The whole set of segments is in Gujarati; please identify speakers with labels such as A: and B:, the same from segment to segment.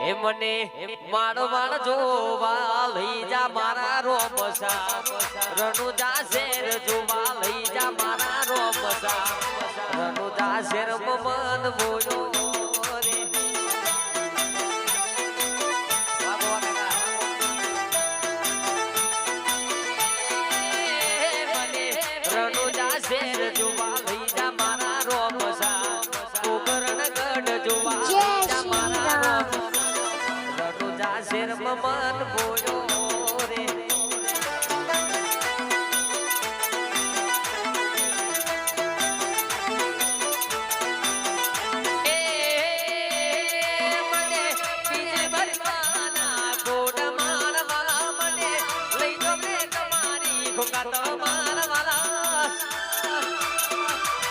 A: એ મને મારો માર જોવા લઈ જા મારા રોમસા રણુજા શેર જોવા લઈ જા મારા રોમસા રણુજા શેર મન બોલો રે મને રણુજા શેર જોવા લઈ જા મારા રોમસા કોકરણગઢ જોવા લઈ જા મારા રણુજા શેર મન બોલો રે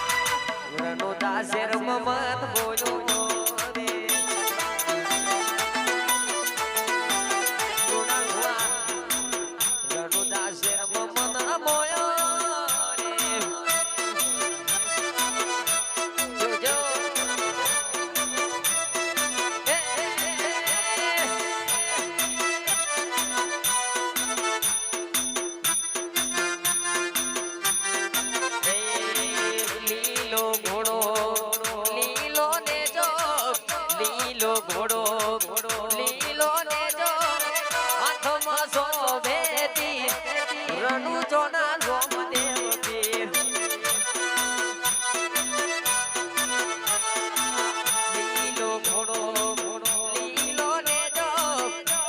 A: રણુજા શેર મન બોલો રે રણુજા શેર મન બોલો રે જોજો ઘોડો લીલો ને જો હાથમાં શોભેતી રણુજોના રોમદેવ પીર લીલો ઘોડો લીલો ને જો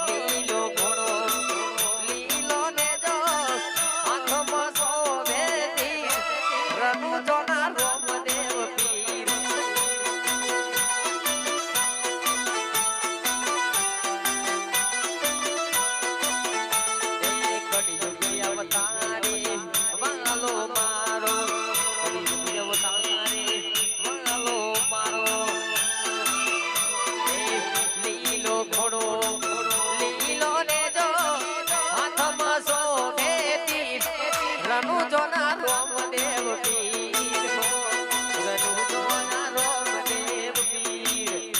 A: લીલો ઘોડો લીલો ને જો હાથમાં શોભેતી રણુજોના રોમદેવ પીર રણુજોના રોમદેવ પીર રણુજોના રોમદેવ પીર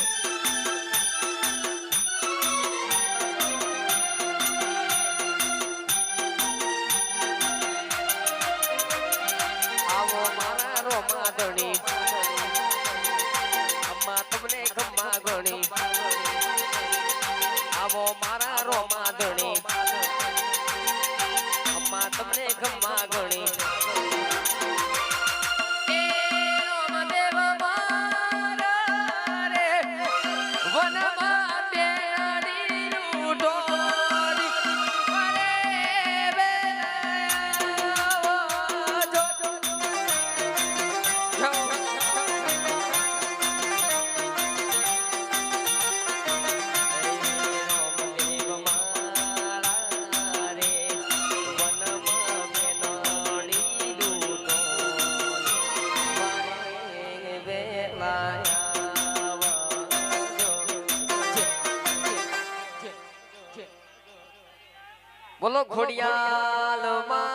A: આવો મારા રોમાધણી અમ્મા તમને ખમ્મા ગણી આવો મારા રોમાધણી અમ્મા તમને ખમ્મા ગણી બોલો ખોડિયાલ માં